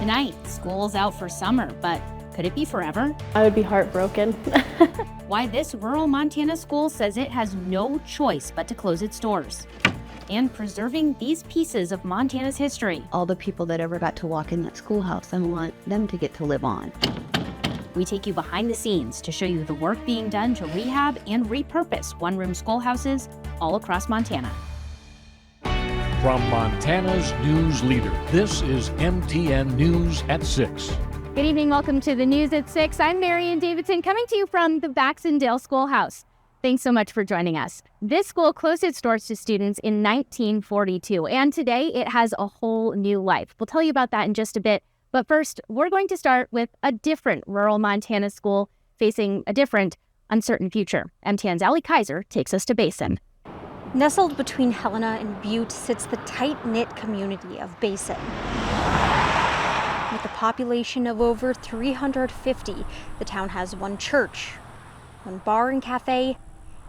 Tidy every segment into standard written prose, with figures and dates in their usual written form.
Tonight, school's out for summer, but could it be forever? I would be heartbroken. Why this rural Montana school says it has no choice but to close its doors. And preserving these pieces of Montana's history. All the people that ever got to walk in that schoolhouse, I want them to get to live on. We take you behind the scenes to show you the work being done to rehab and repurpose one-room schoolhouses all across Montana. From Montana's news leader, this is MTN News at 6. Good evening. Welcome to the News at 6. I'm Marian Davidson, coming to you from the Baxendale Schoolhouse. Thanks so much for joining us. This school closed its doors to students in 1942, and today it has a whole new life. We'll tell you about that in just a bit. But first, we're going to start with a different rural Montana school facing a different, uncertain future. MTN's Allie Kaiser takes us to Basin. Nestled between Helena and Butte sits the tight-knit community of Basin. With a population of over 350, the town has one church, one bar and cafe,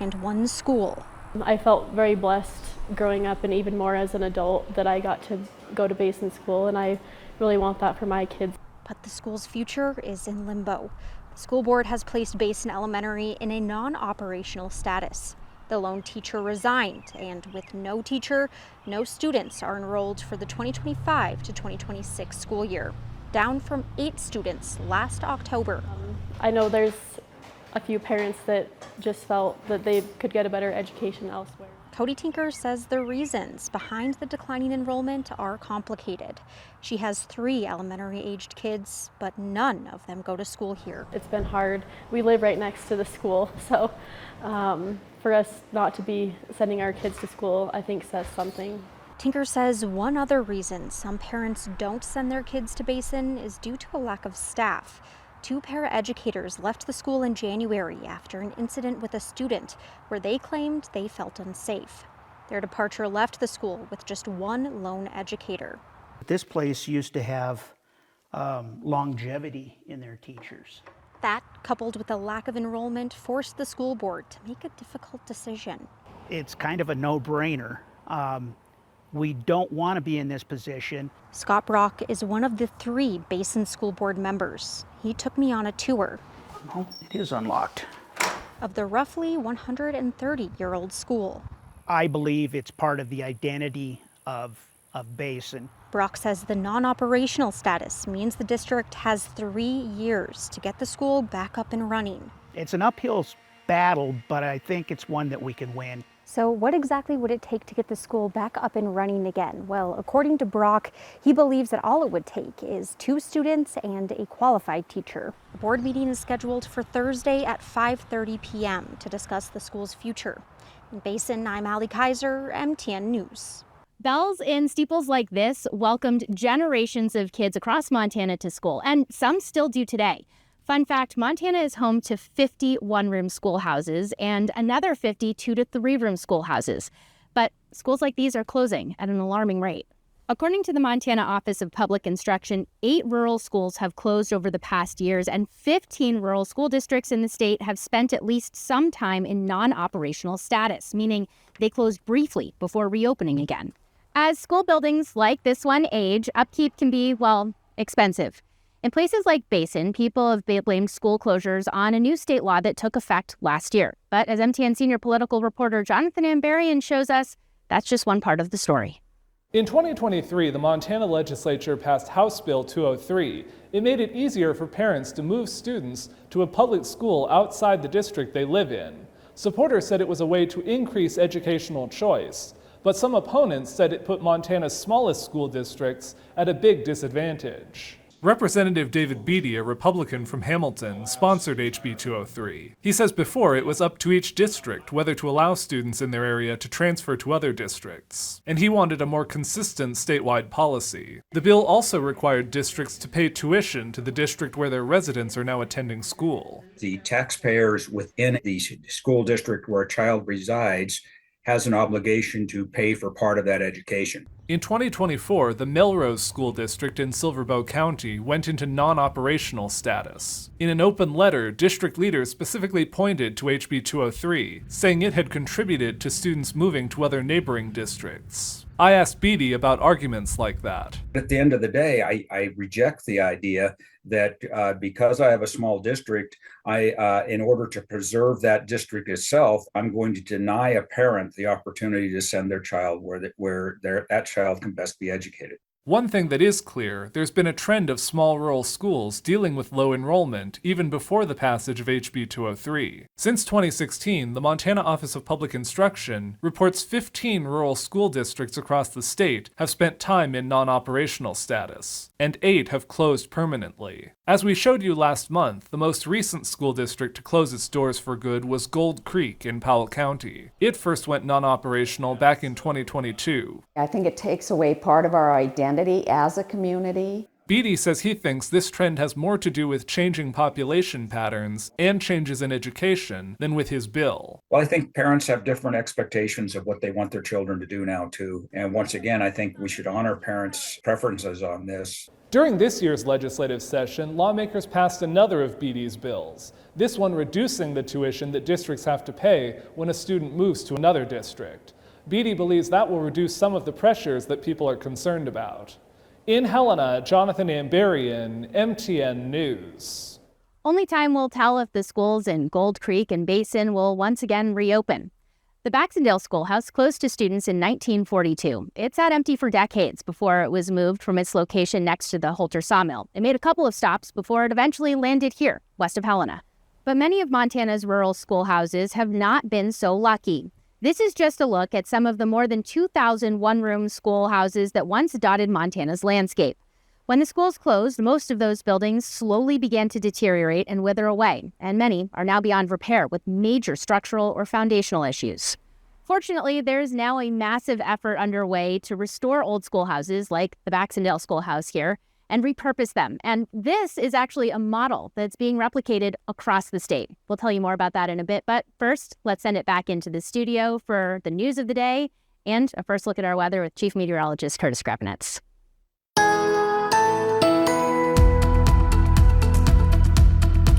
and one school. I felt very blessed growing up, and even more as an adult, that I got to go to Basin School, and I really want that for my kids. But the school's future is in limbo. The school board has placed Basin Elementary in a non-operational status. The lone teacher resigned, and with no teacher, no students are enrolled for the 2025 to 2026 school year, down from 8 students last October. I know there's a few parents that just felt that they could get a better education elsewhere. Cody Tinker says the reasons behind the declining enrollment are complicated. She has 3 elementary-aged kids, but none of them go to school here. It's been hard. We live right next to the school, so for us not to be sending our kids to school, I think says something. Tinker says one other reason some parents don't send their kids to Basin is due to a lack of staff. 2 paraeducators left the school in January after an incident with a student where they claimed they felt unsafe. Their departure left the school with just 1 lone educator. This place used to have longevity in their teachers. That, coupled with a lack of enrollment, forced the school board to make a difficult decision. It's kind of a no-brainer. We don't want to be in this position. Scott Brock is one of the 3 Basin School Board members. He took me on a tour. Oh, it is unlocked. Of the roughly 130-year-old school. I believe it's part of the identity of Basin. Brock says the non-operational status means the district has 3 years to get the school back up and running. It's an uphill battle, but I think it's one that we can win. So what exactly would it take to get the school back up and running again? Well, according to Brock, he believes that all it would take is 2 students and a qualified teacher. The board meeting is scheduled for Thursday at 5:30 p.m. to discuss the school's future. In Basin, I'm Allie Kaiser, MTN News. Bells and steeples like this welcomed generations of kids across Montana to school, and some still do today. Fun fact, Montana is home to 50 one-room schoolhouses and another 50 2- to 3-room schoolhouses. But schools like these are closing at an alarming rate. According to the Montana Office of Public Instruction, 8 rural schools have closed over the past years, and 15 rural school districts in the state have spent at least some time in non-operational status, meaning they closed briefly before reopening again. As school buildings like this one age, upkeep can be, well, expensive. In places like Basin, people have blamed school closures on a new state law that took effect last year. But as MTN senior political reporter Jonathan Ambarian shows us, that's just one part of the story. In 2023, the Montana legislature passed House Bill 203. It made it easier for parents to move students to a public school outside the district they live in. Supporters said it was a way to increase educational choice, but some opponents said it put Montana's smallest school districts at a big disadvantage. Representative David Beatty, a Republican from Hamilton, sponsored HB 203. He says before it was up to each district whether to allow students in their area to transfer to other districts, and he wanted a more consistent statewide policy. The bill also required districts to pay tuition to the district where their residents are now attending school. The taxpayers within the school district where a child resides has an obligation to pay for part of that education. In 2024, the Melrose School District in Silver Bow County went into non-operational status. In an open letter, district leaders specifically pointed to HB 203, saying it had contributed to students moving to other neighboring districts. I asked Beatty about arguments like that. At the end of the day, I reject the idea that because I have a small district, in order to preserve that district itself, I'm going to deny a parent the opportunity to send their child where that child can best be educated. One thing that is clear, there's been a trend of small rural schools dealing with low enrollment even before the passage of HB 203. Since 2016, the Montana Office of Public Instruction reports 15 rural school districts across the state have spent time in non-operational status, and 8 have closed permanently. As we showed you last month, the most recent school district to close its doors for good was Gold Creek in Powell County. It first went non-operational back in 2022. I think it takes away part of our identity as a community. Beatty says he thinks this trend has more to do with changing population patterns and changes in education than with his bill. Well, I think parents have different expectations of what they want their children to do now, too. And once again, I think we should honor parents' preferences on this. During this year's legislative session, lawmakers passed another of Beatty's bills, this one reducing the tuition that districts have to pay when a student moves to another district. Beatty believes that will reduce some of the pressures that people are concerned about. In Helena, Jonathan Ambarian, MTN News. Only time will tell if the schools in Gold Creek and Basin will once again reopen. The Baxendale Schoolhouse closed to students in 1942. It sat empty for decades before it was moved from its location next to the Holter Sawmill. It made a couple of stops before it eventually landed here, west of Helena. But many of Montana's rural schoolhouses have not been so lucky. This is just a look at some of the more than 2,000 one-room schoolhouses that once dotted Montana's landscape. When the schools closed, most of those buildings slowly began to deteriorate and wither away, and many are now beyond repair with major structural or foundational issues. Fortunately, there is now a massive effort underway to restore old schoolhouses like the Baxendale Schoolhouse here and repurpose them. And this is actually a model that's being replicated across the state. We'll tell you more about that in a bit, but first, let's send it back into the studio for the news of the day and a first look at our weather with Chief Meteorologist Curtis Grabanitz.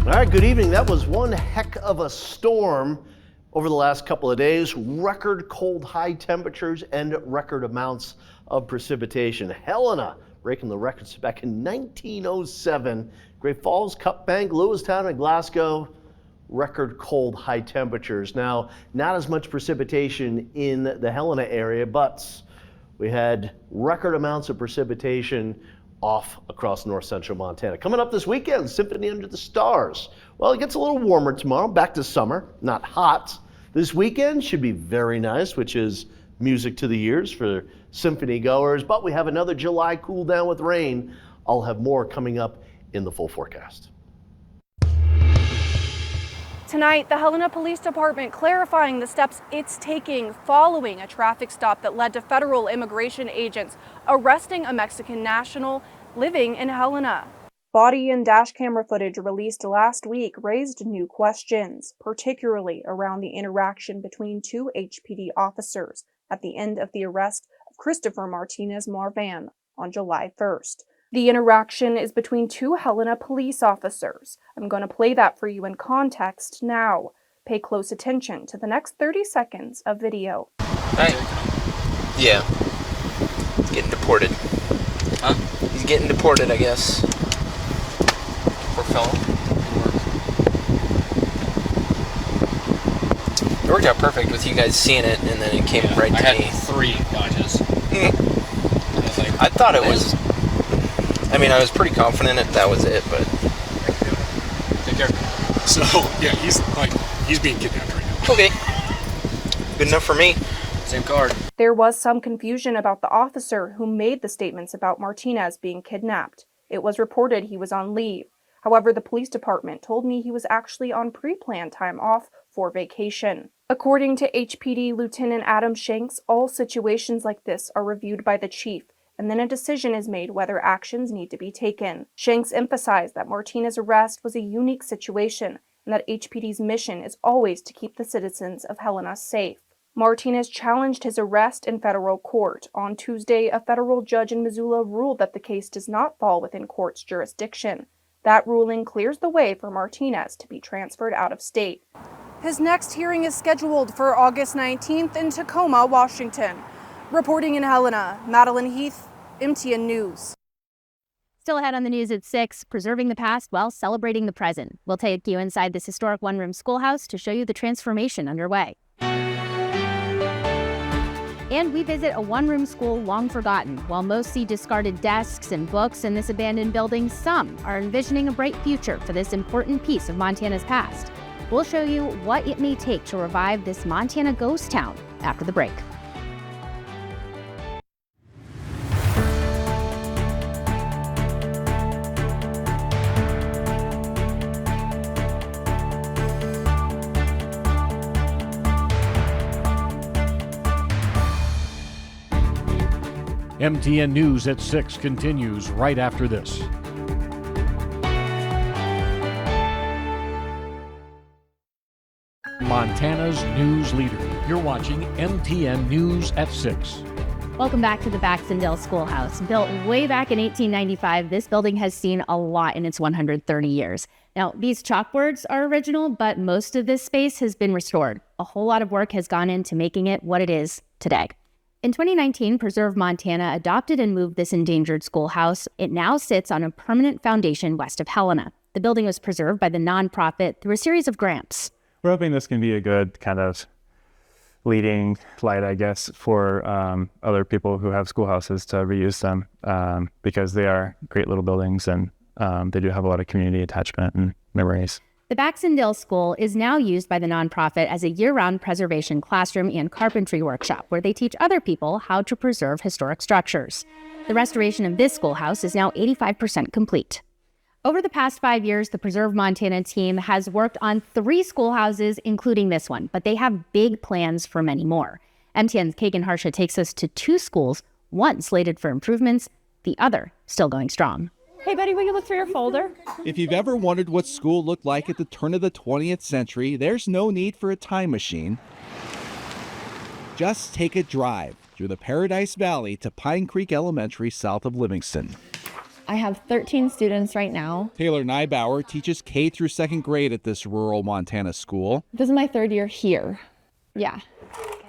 All right, good evening. That was one heck of a storm over the last couple of days. Record cold high temperatures and record amounts of precipitation. Helena breaking the records back in 1907. Great Falls, Cup Bank, Lewistown, and Glasgow, record cold high temperatures. Now, not as much precipitation in the Helena area, but we had record amounts of precipitation off across north central Montana. Coming up this weekend, Symphony Under the Stars. Well, it gets a little warmer tomorrow, back to summer, not hot. This weekend should be very nice, which is music to the ears for symphony goers, but we have another July cool down with rain. I'll have more coming up in the full forecast. Tonight, the Helena Police Department clarifying the steps it's taking following a traffic stop that led to federal immigration agents arresting a Mexican national living in Helena. Body and dash camera footage released last week raised new questions, particularly around the interaction between two HPD officers at the end of the arrest of Christopher Martinez Marvan on July 1st. The interaction is between two Helena police officers. I'm going to play that for you in context now. Pay close attention to the next 30 seconds of video. Hey. Yeah. He's getting deported. Huh? He's getting deported, I guess. Poor fellow. It worked out perfect with you guys seeing it, and then it came right to me. I had 3 dodges. I thought it was... I mean, I was pretty confident that was it, but... Take care. So, yeah, he's being kidnapped right now. Okay. Good enough for me. Same card. There was some confusion about the officer who made the statements about Martinez being kidnapped. It was reported he was on leave. However, the police department told me he was actually on pre-planned time off for vacation. According to HPD Lieutenant Adam Shanks, all situations like this are reviewed by the chief, and then a decision is made whether actions need to be taken. Shanks emphasized that Martinez's arrest was a unique situation and that HPD's mission is always to keep the citizens of Helena safe. Martinez challenged his arrest in federal court. On Tuesday, a federal judge in Missoula ruled that the case does not fall within court's jurisdiction. That ruling clears the way for Martinez to be transferred out of state. His next hearing is scheduled for August 19th in Tacoma, Washington. Reporting in Helena, Madeline Heath, MTN News. Still ahead on the news at 6, preserving the past while celebrating the present. We'll take you inside this historic one-room schoolhouse to show you the transformation underway. And we visit a one-room school long forgotten. While most see discarded desks and books in this abandoned building, some are envisioning a bright future for this important piece of Montana's past. We'll show you what it may take to revive this Montana ghost town after the break. MTN News at 6 continues right after this. Montana's news leader. You're watching MTN News at 6. Welcome back to the Baxendale Schoolhouse. Built way back in 1895, this building has seen a lot in its 130 years. Now, these chalkboards are original, but most of this space has been restored. A whole lot of work has gone into making it what it is today. In 2019, Preserve Montana adopted and moved this endangered schoolhouse. It now sits on a permanent foundation west of Helena. The building was preserved by the nonprofit through a series of grants. We're hoping this can be a good kind of leading light, I guess, for other people who have schoolhouses to reuse them because they are great little buildings and they do have a lot of community attachment and memories. The Baxendale School is now used by the nonprofit as a year-round preservation classroom and carpentry workshop where they teach other people how to preserve historic structures. The restoration of this schoolhouse is now 85% complete. Over the past 5 years, the Preserve Montana team has worked on 3 schoolhouses, including this one, but they have big plans for many more. MTN's Kagan Harsha takes us to 2 schools, one slated for improvements, the other still going strong. Hey, buddy, will you look through your folder? If you've ever wondered what school looked like at the turn of the 20th century, there's no need for a time machine. Just take a drive through the Paradise Valley to Pine Creek Elementary south of Livingston. I have 13 students right now. Taylor Nybauer teaches K through 2nd grade at this rural Montana school. This is my 3rd year here. Yeah.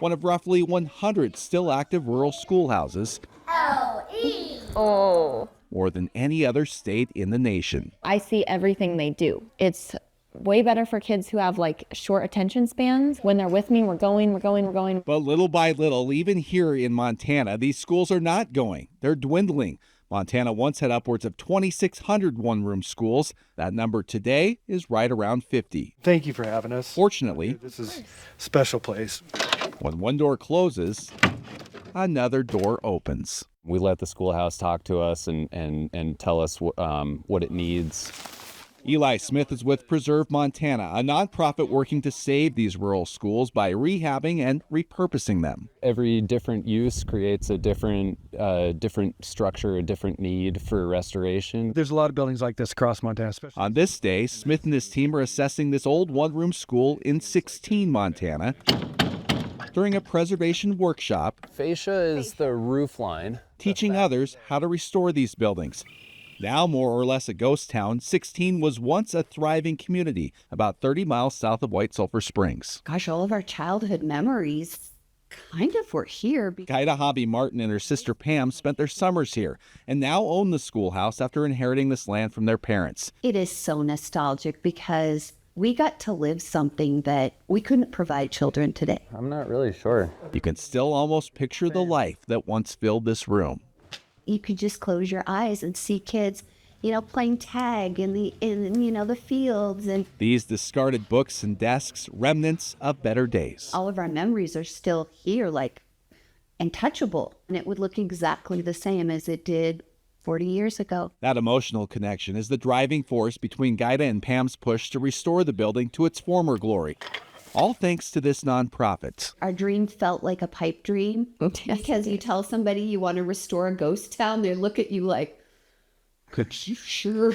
One of roughly 100 still active rural schoolhouses. L-E. Oh. More than any other state in the nation. I see everything they do. It's way better for kids who have like short attention spans. When they're with me, we're going. But little by little, even here in Montana, these schools are not going. They're dwindling. Montana once had upwards of 2,600 one-room schools. That number today is right around 50. Thank you for having us. Fortunately, this is a special place. When one door closes, another door opens. We let the schoolhouse talk to us and tell us what it needs. Eli Smith is with Preserve Montana, a nonprofit working to save these rural schools by rehabbing and repurposing them. Every different use creates a different structure, a different need for restoration. There's a lot of buildings like this across Montana. Especially. On this day, Smith and his team are assessing this old one-room school in 16, Montana. During a preservation workshop, fascia is the roof line, teaching others how to restore these buildings. Now more or less a ghost town, 16 was once a thriving community about 30 miles south of White Sulphur Springs. Gosh, all of our childhood memories kind of were here. Kaida Hobby Martin and her sister Pam spent their summers here and now own the schoolhouse after inheriting this land from their parents. It is so nostalgic because we got to live something that we couldn't provide children today. I'm not really sure. You can still almost picture the life that once filled this room. You could just close your eyes and see kids, playing tag in the fields. And these discarded books and desks, remnants of better days. All of our memories are still here, untouchable. And it would look exactly the same as it did 40 years ago. That emotional connection is the driving force between Gaida and Pam's push to restore the building to its former glory. All thanks to this nonprofit. Our dream felt like a pipe dream because you tell somebody you want to restore a ghost town, they look at you like, Could you sure?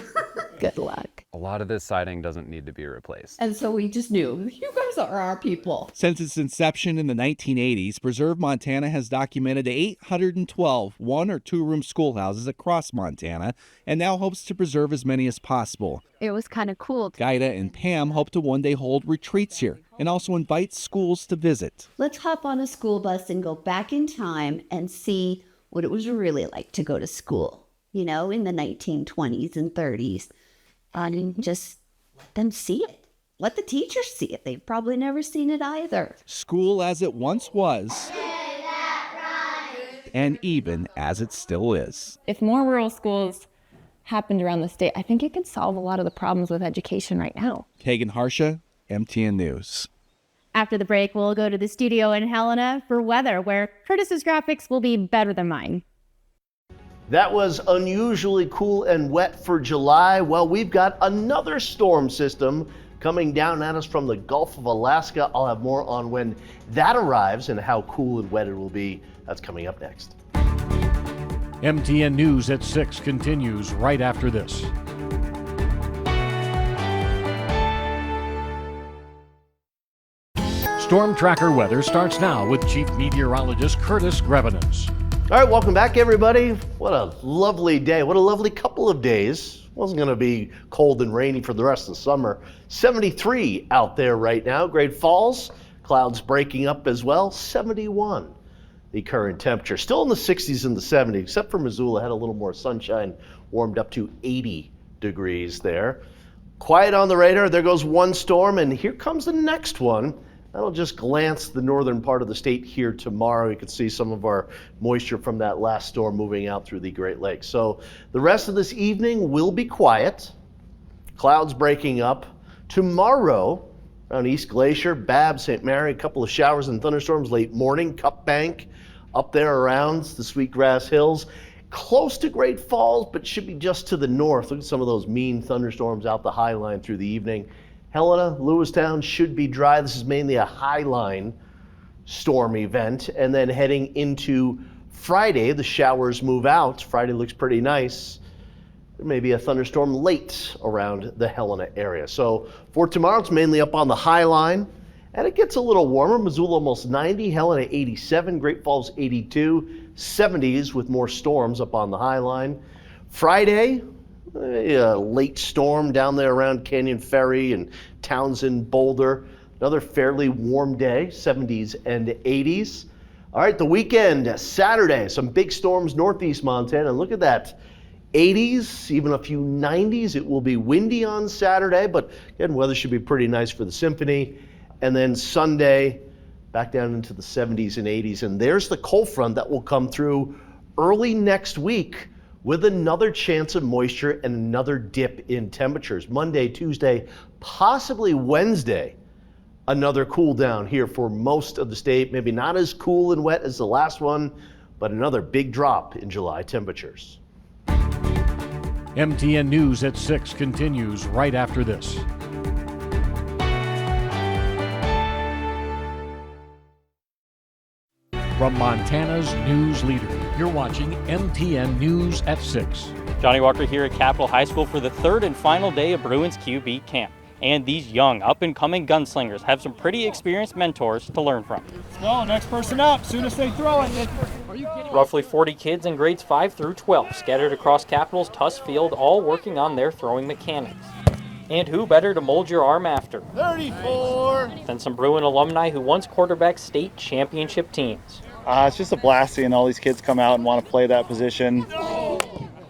Good luck. A lot of this siding doesn't need to be replaced. And so we just knew, you guys are our people. Since its inception in the 1980s, Preserve Montana has documented 812 one- or two-room schoolhouses across Montana and now hopes to preserve as many as possible. It was kind of cool. Gaida and Pam hope to one day hold retreats here and also invite schools to visit. Let's hop on a school bus and go back in time and see what it was really like to go to school, in the 1920s and 30s. And just let them see it. Let the teachers see it. They've probably never seen it either. School as it once was, and even as it still is. If more rural schools happened around the state, I think it could solve a lot of the problems with education right now. Kagan Harsha, MTN News. After the break, we'll go to the studio in Helena for weather, where Curtis's graphics will be better than mine. That was unusually cool and wet for July. Well, we've got another storm system coming down at us from the Gulf of Alaska. I'll have more on when that arrives and how cool and wet it will be. That's coming up next. MTN News at 6 continues right after this. Storm Tracker weather starts now with Chief Meteorologist Curtis Grevenens. All right, welcome back, everybody. What a lovely day. What a lovely couple of days. Wasn't going to be cold and rainy for the rest of the summer. 73 out there right now. Great Falls, clouds breaking up as well. 71, the current temperature. Still in the 60s and the 70s, except for Missoula. Had a little more sunshine, warmed up to 80 degrees there. Quiet on the radar. There goes one storm, and here comes the next one. That'll just glance the northern part of the state here tomorrow. You can see some of our moisture from that last storm moving out through the Great Lakes. So the rest of this evening will be quiet. Clouds breaking up. Tomorrow, around East Glacier, Babb, St. Mary, a couple of showers and thunderstorms late morning. Cup Bank up there around the Sweetgrass Hills. Close to Great Falls, but should be just to the north. Look at some of those mean thunderstorms out the High Line through the evening. Helena, Lewistown should be dry. This is mainly a High Line storm event. And then heading into Friday, the showers move out. Friday looks pretty nice. There may be a thunderstorm late around the Helena area. So for tomorrow, it's mainly up on the High Line. And it gets a little warmer. Missoula almost 90, Helena 87, Great Falls 82, 70s with more storms up on the High Line. Friday, a late storm down there around Canyon Ferry and Townsend, Boulder. Another fairly warm day, 70s and 80s. All right, the weekend, Saturday, some big storms northeast Montana. And look at that, 80s, even a few 90s. It will be windy on Saturday, but again, weather should be pretty nice for the Symphony. And then Sunday, back down into the 70s and 80s. And there's the cold front that will come through early next week, with another chance of moisture and another dip in temperatures. Monday, Tuesday, possibly Wednesday, another cool down here for most of the state. Maybe not as cool and wet as the last one, but another big drop in July temperatures. MTN News at 6 continues right after this. From Montana's news leader, you're watching MTN News at 6. Johnny Walker here at Capitol High School for the third and final day of Bruins QB camp. And these young, up-and-coming gunslingers have some pretty experienced mentors to learn from. No, next person up. Soon as they throw it. Are you kidding? Roughly 40 kids in grades 5 through 12 scattered across Capitol's Tuss Field, all working on their throwing mechanics. And who better to mold your arm after 34 than some Bruin alumni who once quarterbacked state championship teams. It's just a blast seeing all these kids come out and want to play that position.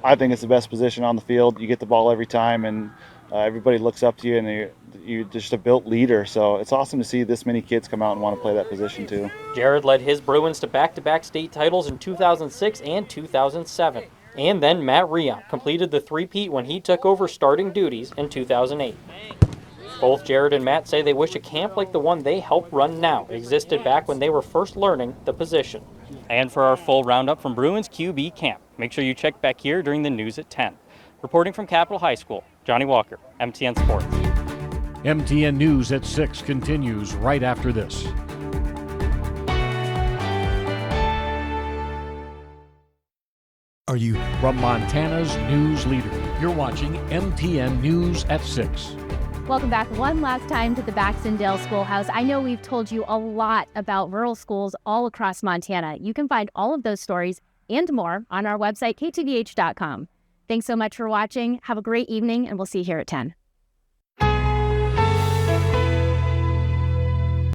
I think it's the best position on the field. You get the ball every time, and everybody looks up to you, and you're just a built leader. So it's awesome to see this many kids come out and want to play that position too. Jared led his Bruins to back-to-back state titles in 2006 and 2007. And then Matt Rion completed the three-peat when he took over starting duties in 2008. Both Jared and Matt say they wish a camp like the one they help run now existed back when they were first learning the position. And for our full roundup from Bruins QB camp, make sure you check back here during the news at 10. Reporting from Capitol High School, Johnny Walker, MTN Sports. MTN News at 6 continues right after this. Are you? From Montana's news leader, you're watching MTN News at 6. Welcome back one last time to the Baxendale Schoolhouse. I know we've told you a lot about rural schools all across Montana. You can find all of those stories and more on our website, ktvh.com. Thanks so much for watching. Have a great evening, and we'll see you here at 10.